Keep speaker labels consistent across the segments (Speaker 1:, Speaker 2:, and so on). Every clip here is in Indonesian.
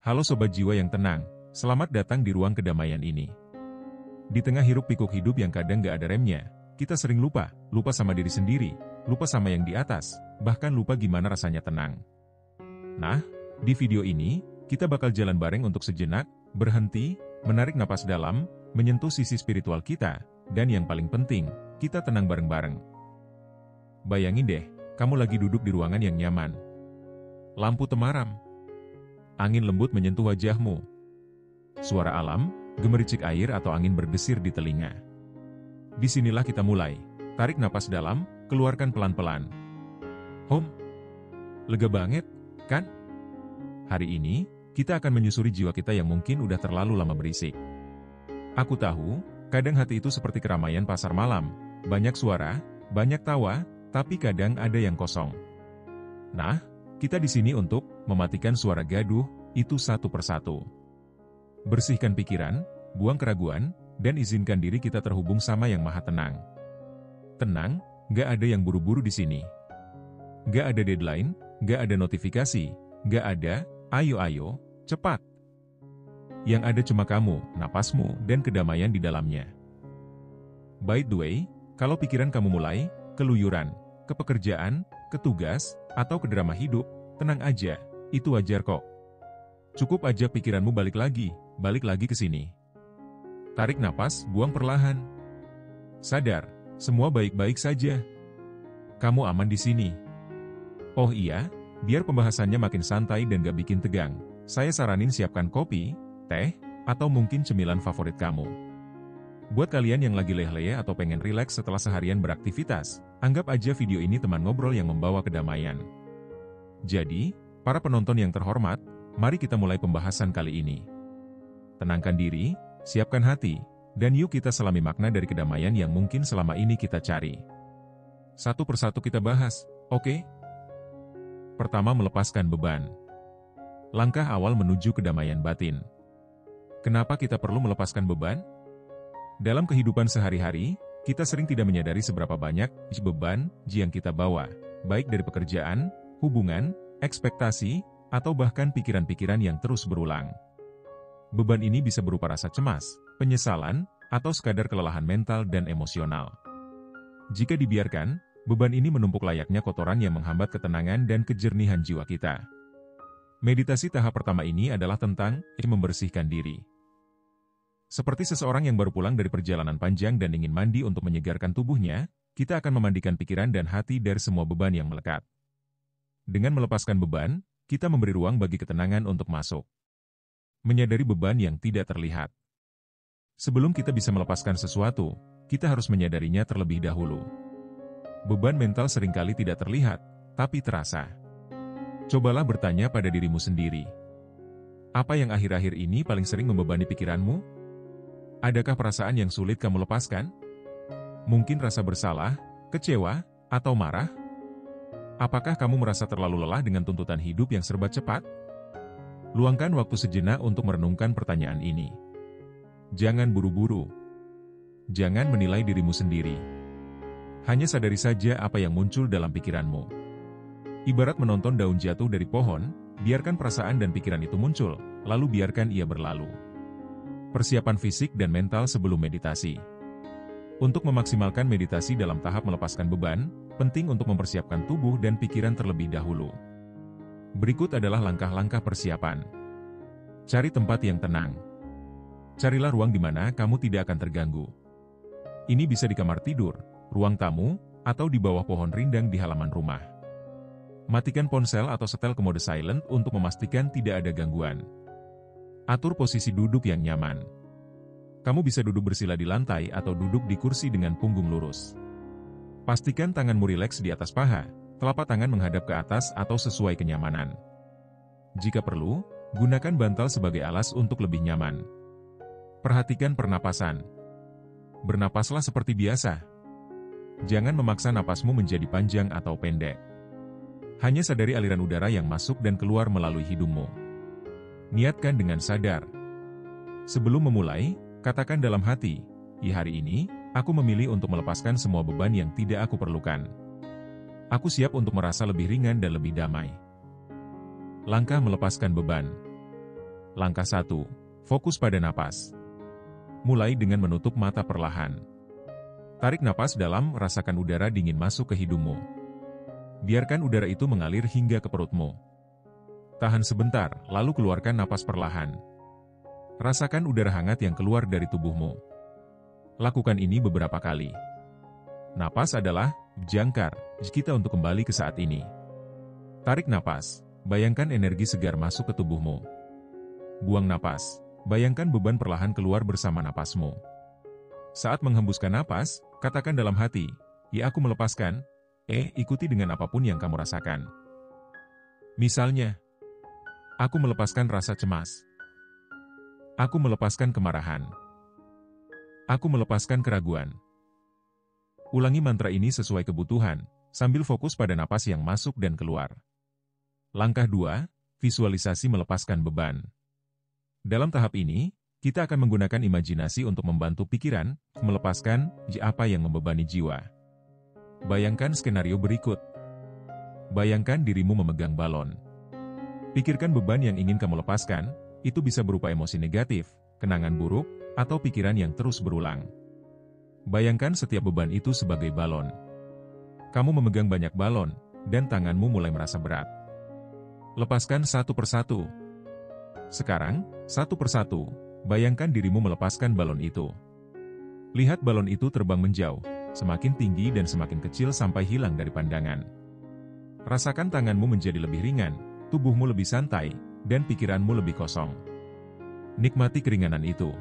Speaker 1: Halo Sobat Jiwa yang tenang, selamat datang di ruang kedamaian ini. Di tengah hiruk-pikuk hidup yang kadang gak ada remnya, kita sering lupa sama diri sendiri, lupa sama yang di atas, bahkan lupa gimana rasanya tenang. Nah, di video ini, kita bakal jalan bareng untuk sejenak, berhenti, menarik napas dalam, menyentuh sisi spiritual kita, dan yang paling penting, kita tenang bareng-bareng. Bayangin deh, kamu lagi duduk di ruangan yang nyaman. Lampu temaram. Angin lembut menyentuh wajahmu. Suara alam, gemericik air atau angin berdesir di telinga. Disinilah kita mulai. Tarik napas dalam, keluarkan pelan-pelan. Lega banget, kan? Hari ini, kita akan menyusuri jiwa kita yang mungkin udah terlalu lama berisik. Aku tahu, kadang hati itu seperti keramaian pasar malam. Banyak suara, banyak tawa, tapi kadang ada yang kosong. Nah, kita di sini untuk mematikan suara gaduh itu satu persatu. Bersihkan pikiran, buang keraguan, dan izinkan diri kita terhubung sama yang maha tenang. Tenang, gak ada yang buru-buru di sini. Gak ada deadline, gak ada notifikasi, gak ada, ayo, cepat. Yang ada cuma kamu, napasmu, dan kedamaian di dalamnya. By the way, kalau pikiran kamu mulai keluyuran, ke pekerjaan, ke tugas, atau ke drama hidup, tenang aja, itu wajar kok. Cukup aja pikiranmu balik lagi ke sini. Tarik napas, buang perlahan. Sadar, semua baik-baik saja. Kamu aman di sini. Oh iya, biar pembahasannya makin santai dan gak bikin tegang, saya saranin siapkan kopi, teh, atau mungkin cemilan favorit kamu. Buat kalian yang lagi leleh atau pengen rileks setelah seharian beraktivitas, anggap aja video ini teman ngobrol yang membawa kedamaian. Jadi, para penonton yang terhormat, mari kita mulai pembahasan kali ini. Tenangkan diri, siapkan hati, dan yuk kita selami makna dari kedamaian yang mungkin selama ini kita cari. Satu persatu kita bahas, oke? Pertama, melepaskan beban. Langkah awal menuju kedamaian batin. Kenapa kita perlu melepaskan beban? Dalam kehidupan sehari-hari, kita sering tidak menyadari seberapa banyak beban yang kita bawa, baik dari pekerjaan, hubungan, ekspektasi, atau bahkan pikiran-pikiran yang terus berulang. Beban ini bisa berupa rasa cemas, penyesalan, atau sekadar kelelahan mental dan emosional. Jika dibiarkan, beban ini menumpuk layaknya kotoran yang menghambat ketenangan dan kejernihan jiwa kita. Meditasi tahap pertama ini adalah tentang membersihkan diri. Seperti seseorang yang baru pulang dari perjalanan panjang dan ingin mandi untuk menyegarkan tubuhnya, kita akan memandikan pikiran dan hati dari semua beban yang melekat. Dengan melepaskan beban, kita memberi ruang bagi ketenangan untuk masuk. Menyadari beban yang tidak terlihat. Sebelum kita bisa melepaskan sesuatu, kita harus menyadarinya terlebih dahulu. Beban mental seringkali tidak terlihat, tapi terasa. Cobalah bertanya pada dirimu sendiri. Apa yang akhir-akhir ini paling sering membebani pikiranmu? Adakah perasaan yang sulit kamu lepaskan? Mungkin rasa bersalah, kecewa, atau marah? Apakah kamu merasa terlalu lelah dengan tuntutan hidup yang serba cepat? Luangkan waktu sejenak untuk merenungkan pertanyaan ini. Jangan buru-buru. Jangan menilai dirimu sendiri. Hanya sadari saja apa yang muncul dalam pikiranmu. Ibarat menonton daun jatuh dari pohon, biarkan perasaan dan pikiran itu muncul, lalu biarkan ia berlalu. Persiapan fisik dan mental sebelum meditasi. Untuk memaksimalkan meditasi dalam tahap melepaskan beban, penting untuk mempersiapkan tubuh dan pikiran terlebih dahulu. Berikut adalah langkah-langkah persiapan. Cari tempat yang tenang. Carilah ruang di mana kamu tidak akan terganggu. Ini bisa di kamar tidur, ruang tamu, atau di bawah pohon rindang di halaman rumah. Matikan ponsel atau setel ke mode silent untuk memastikan tidak ada gangguan. Atur posisi duduk yang nyaman. Kamu bisa duduk bersila di lantai atau duduk di kursi dengan punggung lurus. Pastikan tanganmu rileks di atas paha, telapak tangan menghadap ke atas atau sesuai kenyamanan. Jika perlu, gunakan bantal sebagai alas untuk lebih nyaman. Perhatikan pernapasan. Bernapaslah seperti biasa. Jangan memaksa napasmu menjadi panjang atau pendek. Hanya sadari aliran udara yang masuk dan keluar melalui hidungmu. Niatkan dengan sadar. Sebelum memulai, katakan dalam hati, hari ini, aku memilih untuk melepaskan semua beban yang tidak aku perlukan. Aku siap untuk merasa lebih ringan dan lebih damai. Langkah melepaskan beban. Langkah 1. Fokus pada napas. Mulai dengan menutup mata perlahan. Tarik napas dalam, rasakan udara dingin masuk ke hidungmu. Biarkan udara itu mengalir hingga ke perutmu. Tahan sebentar, lalu keluarkan napas perlahan. Rasakan udara hangat yang keluar dari tubuhmu. Lakukan ini beberapa kali. Napas adalah jangkar kita untuk kembali ke saat ini. Tarik napas, bayangkan energi segar masuk ke tubuhmu. Buang napas, bayangkan beban perlahan keluar bersama napasmu. Saat menghembuskan napas, katakan dalam hati, "Ya, aku melepaskan." Ikuti dengan apapun yang kamu rasakan. Misalnya, aku melepaskan rasa cemas. Aku melepaskan kemarahan. Aku melepaskan keraguan. Ulangi mantra ini sesuai kebutuhan, sambil fokus pada napas yang masuk dan keluar. Langkah 2, visualisasi melepaskan beban. Dalam tahap ini, kita akan menggunakan imajinasi untuk membantu pikiran, melepaskan apa yang membebani jiwa. Bayangkan skenario berikut. Bayangkan dirimu memegang balon. Pikirkan beban yang ingin kamu lepaskan, itu bisa berupa emosi negatif, kenangan buruk, atau pikiran yang terus berulang. Bayangkan setiap beban itu sebagai balon. Kamu memegang banyak balon, dan tanganmu mulai merasa berat. Lepaskan satu persatu. Sekarang, satu persatu, bayangkan dirimu melepaskan balon itu. Lihat balon itu terbang menjauh, semakin tinggi dan semakin kecil sampai hilang dari pandangan. Rasakan tanganmu menjadi lebih ringan, tubuhmu lebih santai, dan pikiranmu lebih kosong. Nikmati keringanan itu.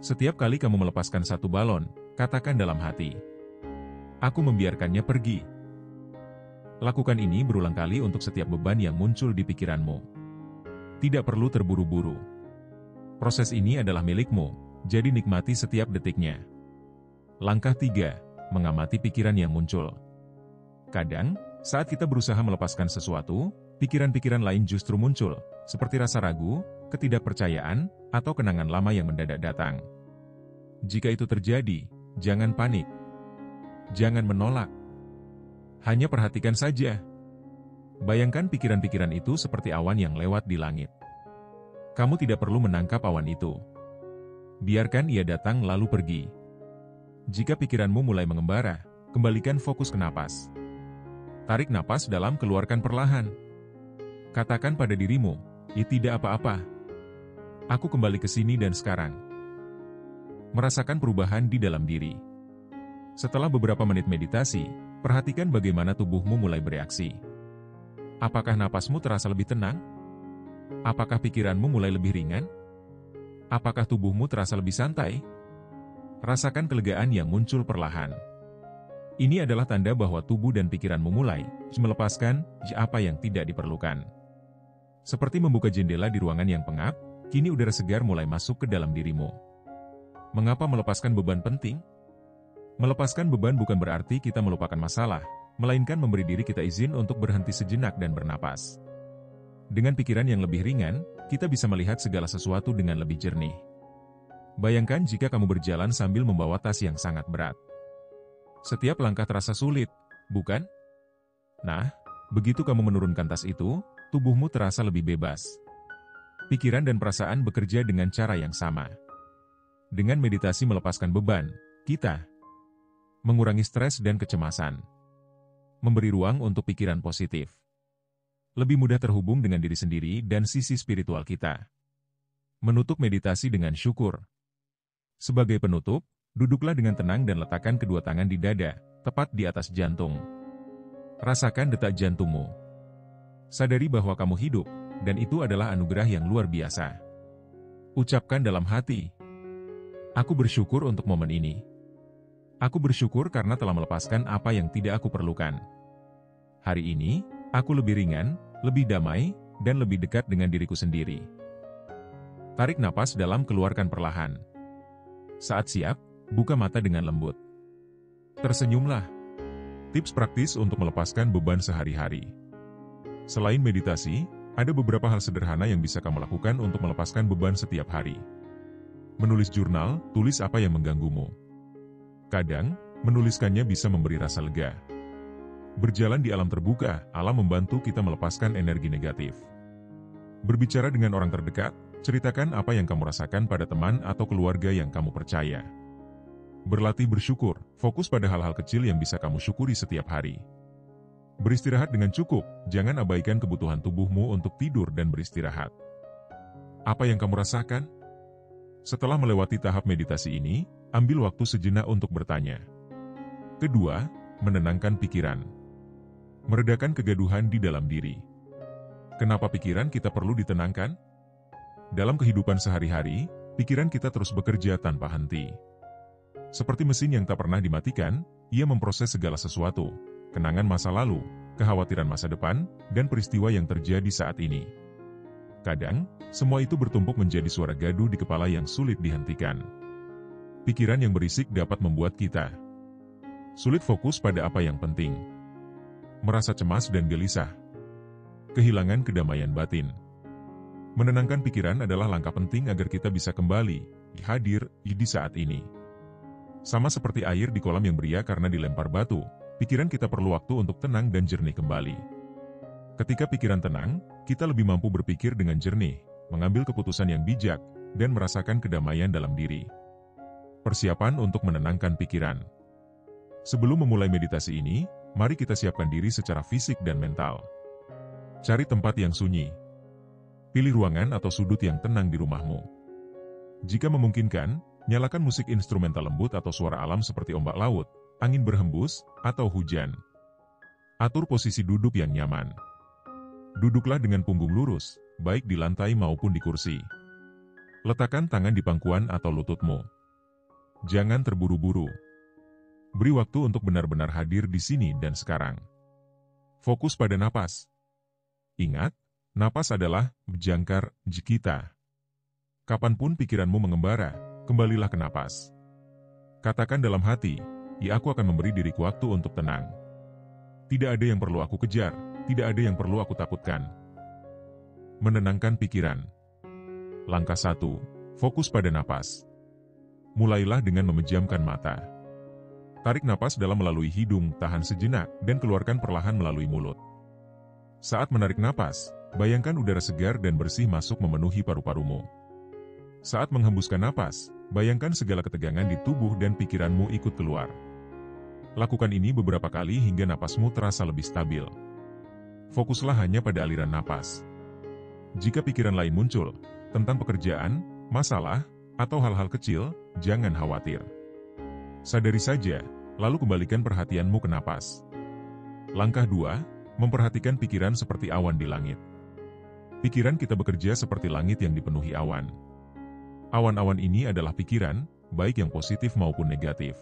Speaker 1: Setiap kali kamu melepaskan satu balon, katakan dalam hati, "Aku membiarkannya pergi." Lakukan ini berulang kali untuk setiap beban yang muncul di pikiranmu. Tidak perlu terburu-buru. Proses ini adalah milikmu, jadi nikmati setiap detiknya. Langkah 3, mengamati pikiran yang muncul. Kadang, saat kita berusaha melepaskan sesuatu, pikiran-pikiran lain justru muncul, seperti rasa ragu, ketidakpercayaan, atau kenangan lama yang mendadak datang. Jika itu terjadi, jangan panik. Jangan menolak. Hanya perhatikan saja. Bayangkan pikiran-pikiran itu seperti awan yang lewat di langit. Kamu tidak perlu menangkap awan itu. Biarkan ia datang lalu pergi. Jika pikiranmu mulai mengembara, kembalikan fokus ke napas. Tarik napas dalam, keluarkan perlahan. Katakan pada dirimu, tidak apa-apa. Aku kembali ke sini dan sekarang." Merasakan perubahan di dalam diri. Setelah beberapa menit meditasi, perhatikan bagaimana tubuhmu mulai bereaksi. Apakah napasmu terasa lebih tenang? Apakah pikiranmu mulai lebih ringan? Apakah tubuhmu terasa lebih santai? Rasakan kelegaan yang muncul perlahan. Ini adalah tanda bahwa tubuh dan pikiranmu mulai melepaskan apa yang tidak diperlukan. Seperti membuka jendela di ruangan yang pengap, kini udara segar mulai masuk ke dalam dirimu. Mengapa melepaskan beban penting? Melepaskan beban bukan berarti kita melupakan masalah, melainkan memberi diri kita izin untuk berhenti sejenak dan bernapas. Dengan pikiran yang lebih ringan, kita bisa melihat segala sesuatu dengan lebih jernih. Bayangkan jika kamu berjalan sambil membawa tas yang sangat berat. Setiap langkah terasa sulit, bukan? Nah, begitu kamu menurunkan tas itu, tubuhmu terasa lebih bebas. Pikiran dan perasaan bekerja dengan cara yang sama. Dengan meditasi melepaskan beban, kita mengurangi stres dan kecemasan. Memberi ruang untuk pikiran positif. Lebih mudah terhubung dengan diri sendiri dan sisi spiritual kita. Menutup meditasi dengan syukur. Sebagai penutup, duduklah dengan tenang dan letakkan kedua tangan di dada, tepat di atas jantung. Rasakan detak jantungmu. Sadari bahwa kamu hidup, dan itu adalah anugerah yang luar biasa. Ucapkan dalam hati, "Aku bersyukur untuk momen ini. Aku bersyukur karena telah melepaskan apa yang tidak aku perlukan. Hari ini, aku lebih ringan, lebih damai, dan lebih dekat dengan diriku sendiri." Tarik napas dalam, keluarkan perlahan. Saat siap, buka mata dengan lembut. Tersenyumlah. Tips praktis untuk melepaskan beban sehari-hari. Selain meditasi, ada beberapa hal sederhana yang bisa kamu lakukan untuk melepaskan beban setiap hari. Menulis jurnal, tulis apa yang mengganggumu. Kadang, menuliskannya bisa memberi rasa lega. Berjalan di alam terbuka, alam membantu kita melepaskan energi negatif. Berbicara dengan orang terdekat, Ceritakan apa yang kamu rasakan pada teman atau keluarga yang kamu percaya. Berlatih bersyukur, fokus pada hal-hal kecil yang bisa kamu syukuri setiap hari. Beristirahat dengan cukup, jangan abaikan kebutuhan tubuhmu untuk tidur dan beristirahat. Apa yang kamu rasakan? Setelah melewati tahap meditasi ini, ambil waktu sejenak untuk bertanya. Kedua, menenangkan pikiran. Meredakan kegaduhan di dalam diri. Kenapa pikiran kita perlu ditenangkan? Dalam kehidupan sehari-hari, pikiran kita terus bekerja tanpa henti. Seperti mesin yang tak pernah dimatikan, ia memproses segala sesuatu, kenangan masa lalu, kekhawatiran masa depan, dan peristiwa yang terjadi saat ini. Kadang, semua itu bertumpuk menjadi suara gaduh di kepala yang sulit dihentikan. Pikiran yang berisik dapat membuat kita sulit fokus pada apa yang penting, merasa cemas dan gelisah, kehilangan kedamaian batin. Menenangkan pikiran adalah langkah penting agar kita bisa kembali hadir di saat ini. Sama seperti air di kolam yang beria karena dilempar batu, pikiran kita perlu waktu untuk tenang dan jernih kembali. Ketika pikiran tenang, kita lebih mampu berpikir dengan jernih, mengambil keputusan yang bijak, dan merasakan kedamaian dalam diri. Persiapan untuk menenangkan pikiran. Sebelum memulai meditasi ini, mari kita siapkan diri secara fisik dan mental. Cari tempat yang sunyi. Pilih ruangan atau sudut yang tenang di rumahmu. Jika memungkinkan, nyalakan musik instrumental lembut atau suara alam seperti ombak laut, angin berhembus, atau hujan. Atur posisi duduk yang nyaman. Duduklah dengan punggung lurus, baik di lantai maupun di kursi. Letakkan tangan di pangkuan atau lututmu. Jangan terburu-buru. Beri waktu untuk benar-benar hadir di sini dan sekarang. Fokus pada napas. Ingat, napas adalah jangkar kita. Kapanpun pikiranmu mengembara, kembalilah ke napas. Katakan dalam hati, ya aku akan memberi diriku waktu untuk tenang. Tidak ada yang perlu aku kejar, tidak ada yang perlu aku takutkan. Menenangkan pikiran. Langkah 1, fokus pada napas. Mulailah dengan memejamkan mata. Tarik napas dalam melalui hidung, tahan sejenak, dan keluarkan perlahan melalui mulut. Saat menarik napas, bayangkan udara segar dan bersih masuk memenuhi paru-parumu. Saat menghembuskan napas, bayangkan segala ketegangan di tubuh dan pikiranmu ikut keluar. Lakukan ini beberapa kali hingga napasmu terasa lebih stabil. Fokuslah hanya pada aliran napas. Jika pikiran lain muncul, tentang pekerjaan, masalah, atau hal-hal kecil, jangan khawatir. Sadari saja, lalu kembalikan perhatianmu ke napas. Langkah 2, memperhatikan pikiran seperti awan di langit. Pikiran kita bekerja seperti langit yang dipenuhi awan. Awan-awan ini adalah pikiran, baik yang positif maupun negatif.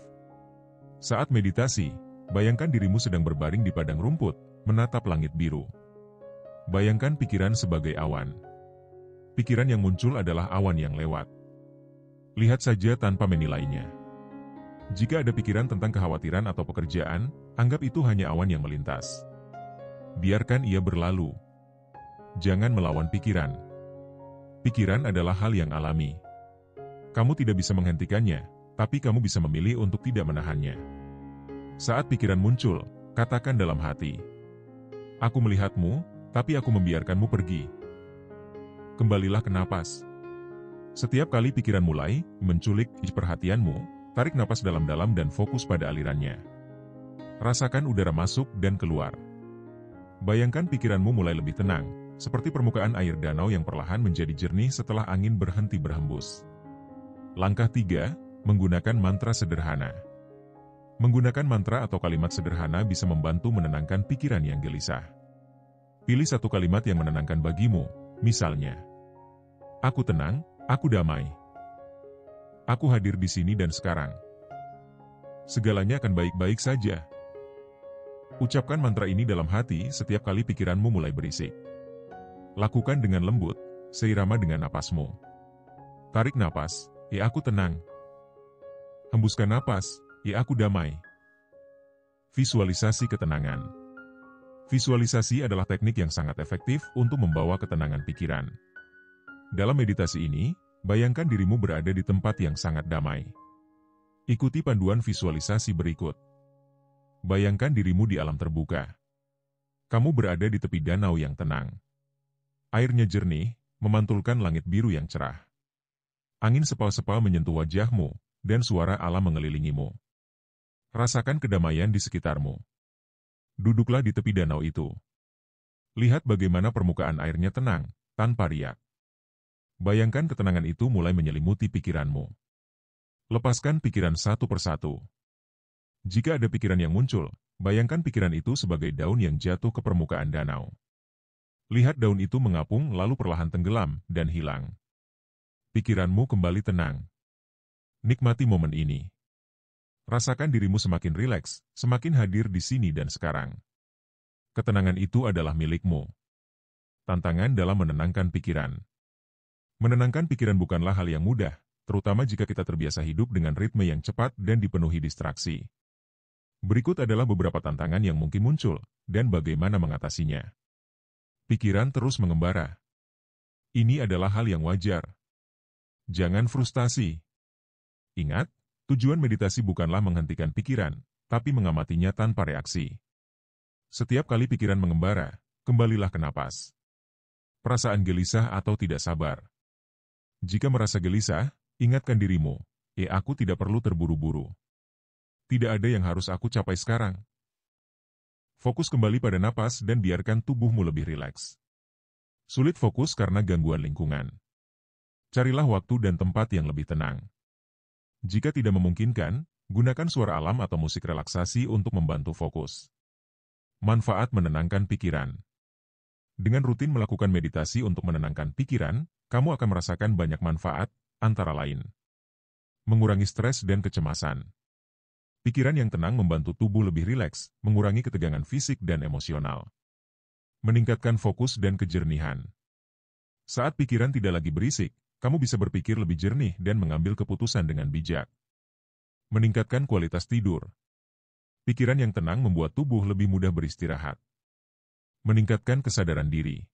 Speaker 1: Saat meditasi, bayangkan dirimu sedang berbaring di padang rumput, menatap langit biru. Bayangkan pikiran sebagai awan. Pikiran yang muncul adalah awan yang lewat. Lihat saja tanpa menilainya. Jika ada pikiran tentang kekhawatiran atau pekerjaan, anggap itu hanya awan yang melintas. Biarkan ia berlalu. Jangan melawan pikiran. Pikiran adalah hal yang alami. Kamu tidak bisa menghentikannya, tapi kamu bisa memilih untuk tidak menahannya. Saat pikiran muncul, katakan dalam hati, "Aku melihatmu, tapi aku membiarkanmu pergi." Kembalilah ke napas. Setiap kali pikiran mulai menculik perhatianmu, tarik napas dalam-dalam dan fokus pada alirannya. Rasakan udara masuk dan keluar. Bayangkan pikiranmu mulai lebih tenang, seperti permukaan air danau yang perlahan menjadi jernih setelah angin berhenti berhembus. Langkah 3, menggunakan mantra sederhana. Menggunakan mantra atau kalimat sederhana bisa membantu menenangkan pikiran yang gelisah. Pilih satu kalimat yang menenangkan bagimu, misalnya, "Aku tenang, aku damai. Aku hadir di sini dan sekarang. Segalanya akan baik-baik saja." Ucapkan mantra ini dalam hati setiap kali pikiranmu mulai berisik. Lakukan dengan lembut, seirama dengan napasmu. Tarik napas, "Ya aku tenang." Hembuskan napas, "Ya aku damai." Visualisasi ketenangan. Visualisasi adalah teknik yang sangat efektif untuk membawa ketenangan pikiran. Dalam meditasi ini, bayangkan dirimu berada di tempat yang sangat damai. Ikuti panduan visualisasi berikut. Bayangkan dirimu di alam terbuka. Kamu berada di tepi danau yang tenang. Airnya jernih, memantulkan langit biru yang cerah. Angin sepal-sepal menyentuh wajahmu, dan suara alam mengelilingimu. Rasakan kedamaian di sekitarmu. Duduklah di tepi danau itu. Lihat bagaimana permukaan airnya tenang, tanpa riak. Bayangkan ketenangan itu mulai menyelimuti pikiranmu. Lepaskan pikiran satu persatu. Jika ada pikiran yang muncul, bayangkan pikiran itu sebagai daun yang jatuh ke permukaan danau. Lihat daun itu mengapung lalu perlahan tenggelam dan hilang. Pikiranmu kembali tenang. Nikmati momen ini. Rasakan dirimu semakin rileks, semakin hadir di sini dan sekarang. Ketenangan itu adalah milikmu. Tantangan dalam menenangkan pikiran. Menenangkan pikiran bukanlah hal yang mudah, terutama jika kita terbiasa hidup dengan ritme yang cepat dan dipenuhi distraksi. Berikut adalah beberapa tantangan yang mungkin muncul, dan bagaimana mengatasinya. Pikiran terus mengembara. Ini adalah hal yang wajar. Jangan frustasi. Ingat, tujuan meditasi bukanlah menghentikan pikiran, tapi mengamatinya tanpa reaksi. Setiap kali pikiran mengembara, kembalilah ke napas. Perasaan gelisah atau tidak sabar. Jika merasa gelisah, ingatkan dirimu, aku tidak perlu terburu-buru. Tidak ada yang harus aku capai sekarang. Fokus kembali pada napas dan biarkan tubuhmu lebih rileks. Sulit fokus karena gangguan lingkungan. Carilah waktu dan tempat yang lebih tenang. Jika tidak memungkinkan, gunakan suara alam atau musik relaksasi untuk membantu fokus. Manfaat menenangkan pikiran. Dengan rutin melakukan meditasi untuk menenangkan pikiran, kamu akan merasakan banyak manfaat, antara lain mengurangi stres dan kecemasan. Pikiran yang tenang membantu tubuh lebih rileks, mengurangi ketegangan fisik dan emosional. Meningkatkan fokus dan kejernihan. Saat pikiran tidak lagi berisik, kamu bisa berpikir lebih jernih dan mengambil keputusan dengan bijak. Meningkatkan kualitas tidur. Pikiran yang tenang membuat tubuh lebih mudah beristirahat. Meningkatkan kesadaran diri.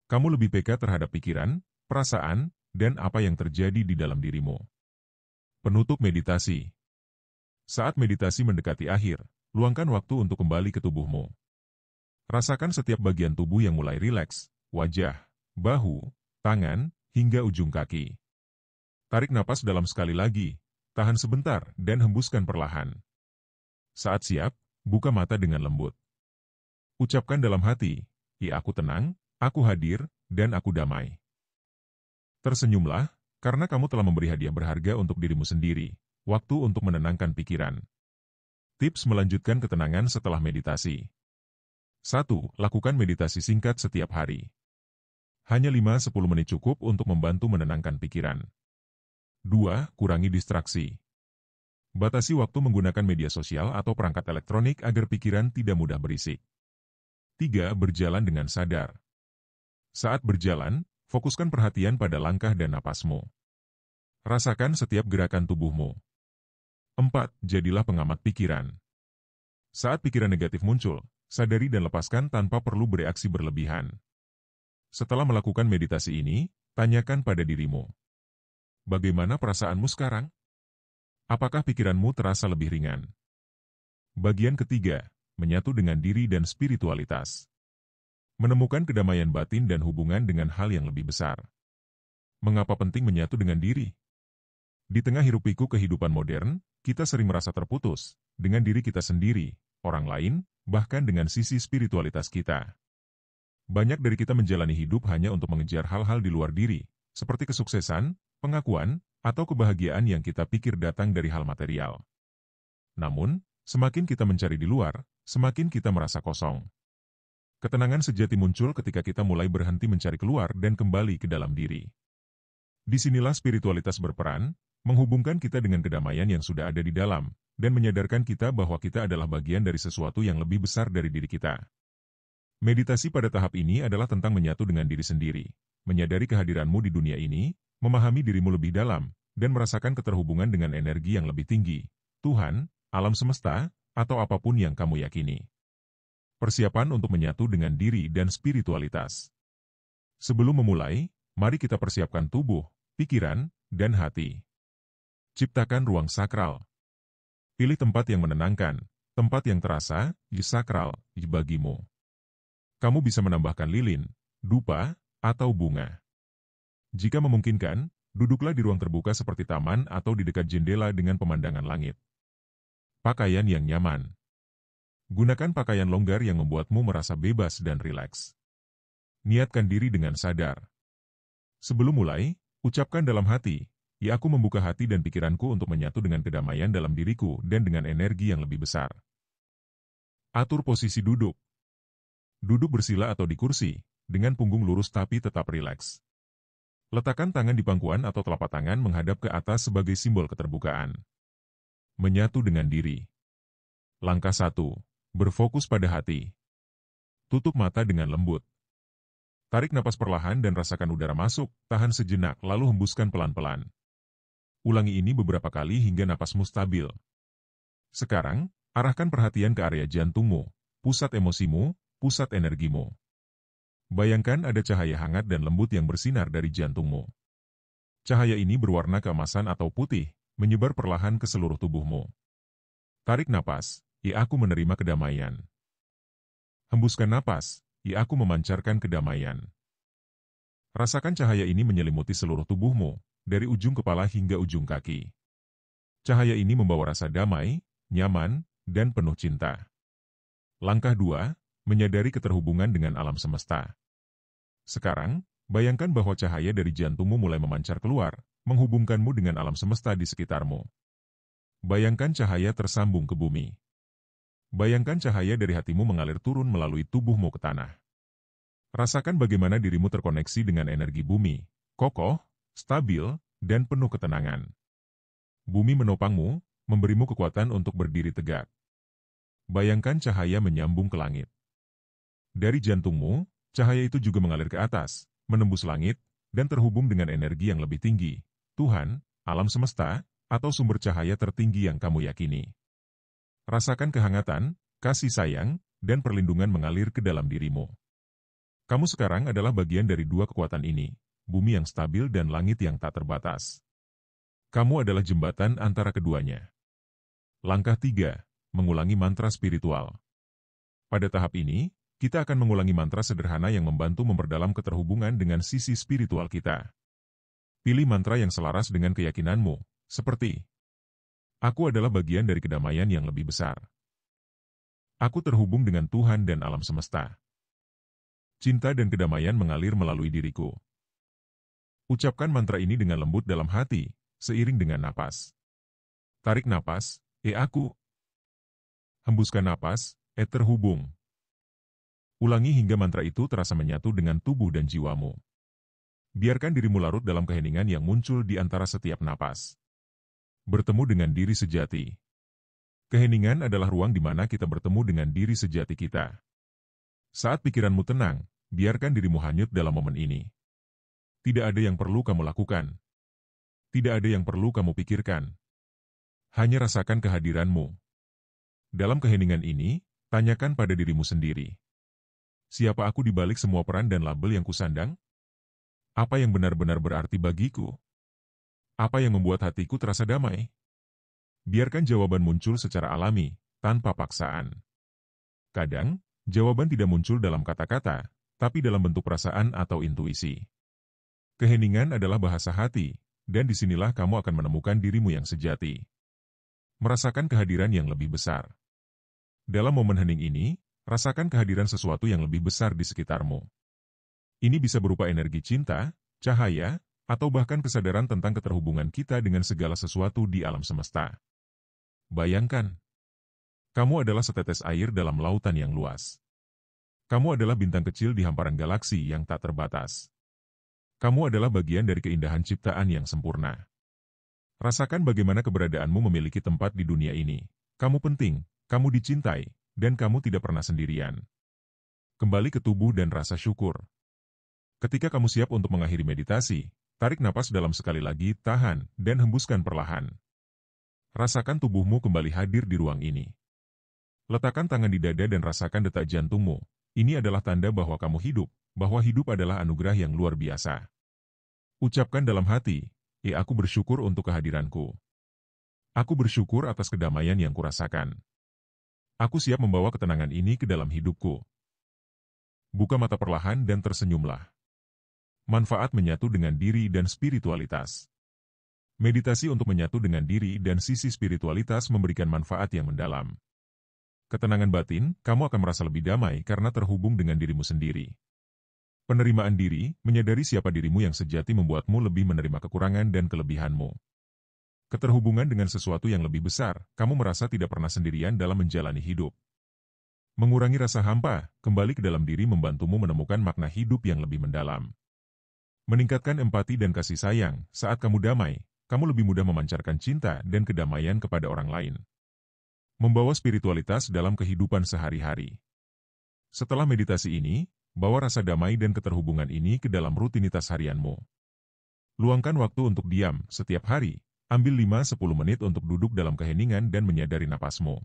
Speaker 1: Kamu lebih peka terhadap pikiran, perasaan, dan apa yang terjadi di dalam dirimu. Penutup meditasi. Saat meditasi mendekati akhir, luangkan waktu untuk kembali ke tubuhmu. Rasakan setiap bagian tubuh yang mulai rileks, wajah, bahu, tangan, hingga ujung kaki. Tarik napas dalam sekali lagi, tahan sebentar, dan hembuskan perlahan. Saat siap, buka mata dengan lembut. Ucapkan dalam hati, aku tenang, aku hadir, dan aku damai. Tersenyumlah, karena kamu telah memberi hadiah berharga untuk dirimu sendiri, waktu untuk menenangkan pikiran. Tips melanjutkan ketenangan setelah meditasi. 1. Lakukan meditasi singkat setiap hari. Hanya 5-10 menit cukup untuk membantu menenangkan pikiran. 2. Kurangi distraksi. Batasi waktu menggunakan media sosial atau perangkat elektronik agar pikiran tidak mudah berisik. 3. Berjalan dengan sadar. Saat berjalan, fokuskan perhatian pada langkah dan napasmu. Rasakan setiap gerakan tubuhmu. 4. Jadilah pengamat pikiran. Saat pikiran negatif muncul, sadari dan lepaskan tanpa perlu bereaksi berlebihan. Setelah melakukan meditasi ini, tanyakan pada dirimu. Bagaimana perasaanmu sekarang? Apakah pikiranmu terasa lebih ringan? Bagian ketiga, menyatu dengan diri dan spiritualitas. Menemukan kedamaian batin dan hubungan dengan hal yang lebih besar. Mengapa penting menyatu dengan diri? Di tengah hiruk-pikuk kehidupan modern, kita sering merasa terputus dengan diri kita sendiri, orang lain, bahkan dengan sisi spiritualitas kita. Banyak dari kita menjalani hidup hanya untuk mengejar hal-hal di luar diri, seperti kesuksesan, pengakuan, atau kebahagiaan yang kita pikir datang dari hal material. Namun, semakin kita mencari di luar, semakin kita merasa kosong. Ketenangan sejati muncul ketika kita mulai berhenti mencari keluar dan kembali ke dalam diri. Disinilah spiritualitas berperan, menghubungkan kita dengan kedamaian yang sudah ada di dalam, dan menyadarkan kita bahwa kita adalah bagian dari sesuatu yang lebih besar dari diri kita. Meditasi pada tahap ini adalah tentang menyatu dengan diri sendiri, menyadari kehadiranmu di dunia ini, memahami dirimu lebih dalam, dan merasakan keterhubungan dengan energi yang lebih tinggi, Tuhan, alam semesta, atau apapun yang kamu yakini. Persiapan untuk menyatu dengan diri dan spiritualitas. Sebelum memulai, mari kita persiapkan tubuh, pikiran, dan hati. Ciptakan ruang sakral. Pilih tempat yang menenangkan, tempat yang terasa, sakral, bagimu. Kamu bisa menambahkan lilin, dupa, atau bunga. Jika memungkinkan, duduklah di ruang terbuka seperti taman atau di dekat jendela dengan pemandangan langit. Pakaian yang nyaman. Gunakan pakaian longgar yang membuatmu merasa bebas dan rileks. Niatkan diri dengan sadar. Sebelum mulai, ucapkan dalam hati, "Ya, aku membuka hati dan pikiranku untuk menyatu dengan kedamaian dalam diriku dan dengan energi yang lebih besar." Atur posisi duduk. Duduk bersila atau di kursi, dengan punggung lurus tapi tetap rileks. Letakkan tangan di pangkuan atau telapak tangan menghadap ke atas sebagai simbol keterbukaan. Menyatu dengan diri. Langkah 1. Berfokus pada hati. Tutup mata dengan lembut. Tarik napas perlahan dan rasakan udara masuk, tahan sejenak lalu hembuskan pelan-pelan. Ulangi ini beberapa kali hingga napasmu stabil. Sekarang, arahkan perhatian ke area jantungmu, pusat emosimu, pusat energimu. Bayangkan ada cahaya hangat dan lembut yang bersinar dari jantungmu. Cahaya ini berwarna keemasan atau putih, menyebar perlahan ke seluruh tubuhmu. Tarik napas, "Ya, aku menerima kedamaian." Hembuskan napas, "Ya, aku memancarkan kedamaian." Rasakan cahaya ini menyelimuti seluruh tubuhmu, dari ujung kepala hingga ujung kaki. Cahaya ini membawa rasa damai, nyaman, dan penuh cinta. Langkah 2, menyadari keterhubungan dengan alam semesta. Sekarang, bayangkan bahwa cahaya dari jantungmu mulai memancar keluar, menghubungkanmu dengan alam semesta di sekitarmu. Bayangkan cahaya tersambung ke bumi. Bayangkan cahaya dari hatimu mengalir turun melalui tubuhmu ke tanah. Rasakan bagaimana dirimu terkoneksi dengan energi bumi, kokoh, stabil, dan penuh ketenangan. Bumi menopangmu, memberimu kekuatan untuk berdiri tegak. Bayangkan cahaya menyambung ke langit. Dari jantungmu, cahaya itu juga mengalir ke atas, menembus langit, dan terhubung dengan energi yang lebih tinggi, Tuhan, alam semesta, atau sumber cahaya tertinggi yang kamu yakini. Rasakan kehangatan, kasih sayang, dan perlindungan mengalir ke dalam dirimu. Kamu sekarang adalah bagian dari dua kekuatan ini, bumi yang stabil dan langit yang tak terbatas. Kamu adalah jembatan antara keduanya. Langkah 3, mengulangi mantra spiritual. Pada tahap ini, kita akan mengulangi mantra sederhana yang membantu memperdalam keterhubungan dengan sisi spiritual kita. Pilih mantra yang selaras dengan keyakinanmu, seperti, "Aku adalah bagian dari kedamaian yang lebih besar. Aku terhubung dengan Tuhan dan alam semesta. Cinta dan kedamaian mengalir melalui diriku." Ucapkan mantra ini dengan lembut dalam hati, seiring dengan napas. Tarik napas, aku. Hembuskan napas, terhubung. Ulangi hingga mantra itu terasa menyatu dengan tubuh dan jiwamu. Biarkan dirimu larut dalam keheningan yang muncul di antara setiap napas. Bertemu dengan diri sejati. Keheningan adalah ruang di mana kita bertemu dengan diri sejati kita. Saat pikiranmu tenang, biarkan dirimu hanyut dalam momen ini. Tidak ada yang perlu kamu lakukan. Tidak ada yang perlu kamu pikirkan. Hanya rasakan kehadiranmu. Dalam keheningan ini, tanyakan pada dirimu sendiri. Siapa aku di balik semua peran dan label yang kusandang? Apa yang benar-benar berarti bagiku? Apa yang membuat hatiku terasa damai? Biarkan jawaban muncul secara alami, tanpa paksaan. Kadang, jawaban tidak muncul dalam kata-kata, tapi dalam bentuk perasaan atau intuisi. Keheningan adalah bahasa hati, dan disinilah kamu akan menemukan dirimu yang sejati. Merasakan kehadiran yang lebih besar. Dalam momen hening ini, rasakan kehadiran sesuatu yang lebih besar di sekitarmu. Ini bisa berupa energi cinta, cahaya, atau bahkan kesadaran tentang keterhubungan kita dengan segala sesuatu di alam semesta. Bayangkan, kamu adalah setetes air dalam lautan yang luas. Kamu adalah bintang kecil di hamparan galaksi yang tak terbatas. Kamu adalah bagian dari keindahan ciptaan yang sempurna. Rasakan bagaimana keberadaanmu memiliki tempat di dunia ini. Kamu penting, kamu dicintai, dan kamu tidak pernah sendirian. Kembali ke tubuh dan rasa syukur. Ketika kamu siap untuk mengakhiri meditasi, tarik napas dalam sekali lagi, tahan, dan hembuskan perlahan. Rasakan tubuhmu kembali hadir di ruang ini. Letakkan tangan di dada dan rasakan detak jantungmu. Ini adalah tanda bahwa kamu hidup, bahwa hidup adalah anugerah yang luar biasa. Ucapkan dalam hati, aku bersyukur untuk kehadiranku. Aku bersyukur atas kedamaian yang kurasakan. Aku siap membawa ketenangan ini ke dalam hidupku. Buka mata perlahan dan tersenyumlah. Manfaat menyatu dengan diri dan spiritualitas. Meditasi untuk menyatu dengan diri dan sisi spiritualitas memberikan manfaat yang mendalam. Ketenangan batin, kamu akan merasa lebih damai karena terhubung dengan dirimu sendiri. Penerimaan diri, menyadari siapa dirimu yang sejati membuatmu lebih menerima kekurangan dan kelebihanmu. Keterhubungan dengan sesuatu yang lebih besar, kamu merasa tidak pernah sendirian dalam menjalani hidup. Mengurangi rasa hampa, kembali ke dalam diri membantumu menemukan makna hidup yang lebih mendalam. Meningkatkan empati dan kasih sayang, saat kamu damai, kamu lebih mudah memancarkan cinta dan kedamaian kepada orang lain. Membawa spiritualitas dalam kehidupan sehari-hari. Setelah meditasi ini, bawa rasa damai dan keterhubungan ini ke dalam rutinitas harianmu. Luangkan waktu untuk diam setiap hari, ambil 5-10 menit untuk duduk dalam keheningan dan menyadari napasmu.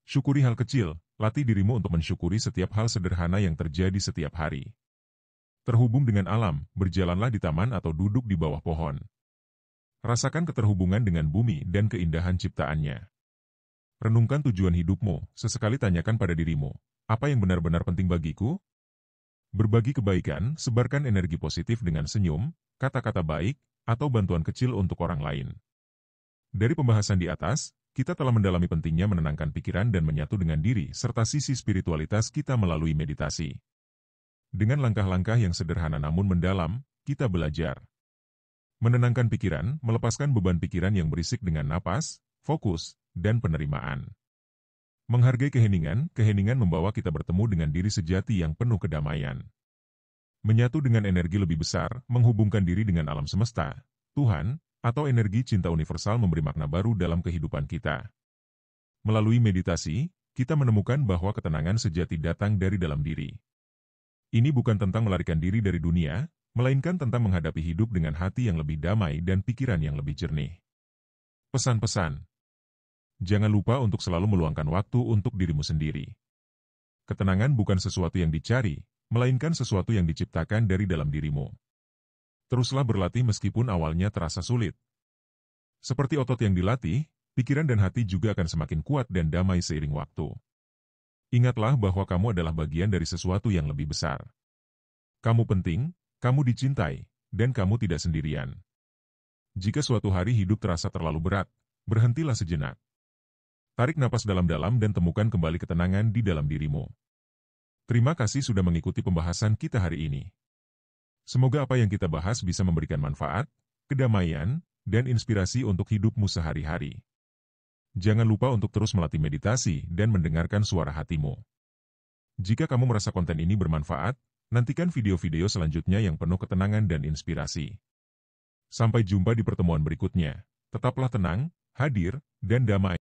Speaker 1: Syukuri hal kecil, latih dirimu untuk mensyukuri setiap hal sederhana yang terjadi setiap hari. Terhubung dengan alam, berjalanlah di taman atau duduk di bawah pohon. Rasakan keterhubungan dengan bumi dan keindahan ciptaannya. Renungkan tujuan hidupmu, sesekali tanyakan pada dirimu, apa yang benar-benar penting bagiku? Berbagi kebaikan, sebarkan energi positif dengan senyum, kata-kata baik, atau bantuan kecil untuk orang lain. Dari pembahasan di atas, kita telah mendalami pentingnya menenangkan pikiran dan menyatu dengan diri serta sisi spiritualitas kita melalui meditasi. Dengan langkah-langkah yang sederhana namun mendalam, kita belajar menenangkan pikiran, melepaskan beban pikiran yang berisik dengan napas, fokus, dan penerimaan. Menghargai keheningan, keheningan membawa kita bertemu dengan diri sejati yang penuh kedamaian. Menyatu dengan energi lebih besar, menghubungkan diri dengan alam semesta, Tuhan, atau energi cinta universal memberi makna baru dalam kehidupan kita. Melalui meditasi, kita menemukan bahwa ketenangan sejati datang dari dalam diri. Ini bukan tentang melarikan diri dari dunia, melainkan tentang menghadapi hidup dengan hati yang lebih damai dan pikiran yang lebih jernih. Pesan-pesan. Jangan lupa untuk selalu meluangkan waktu untuk dirimu sendiri. Ketenangan bukan sesuatu yang dicari, melainkan sesuatu yang diciptakan dari dalam dirimu. Teruslah berlatih meskipun awalnya terasa sulit. Seperti otot yang dilatih, pikiran dan hati juga akan semakin kuat dan damai seiring waktu. Ingatlah bahwa kamu adalah bagian dari sesuatu yang lebih besar. Kamu penting, kamu dicintai, dan kamu tidak sendirian. Jika suatu hari hidup terasa terlalu berat, berhentilah sejenak. Tarik napas dalam-dalam dan temukan kembali ketenangan di dalam dirimu. Terima kasih sudah mengikuti pembahasan kita hari ini. Semoga apa yang kita bahas bisa memberikan manfaat, kedamaian, dan inspirasi untuk hidupmu sehari-hari. Jangan lupa untuk terus melatih meditasi dan mendengarkan suara hatimu. Jika kamu merasa konten ini bermanfaat, nantikan video-video selanjutnya yang penuh ketenangan dan inspirasi. Sampai jumpa di pertemuan berikutnya. Tetaplah tenang, hadir, dan damai.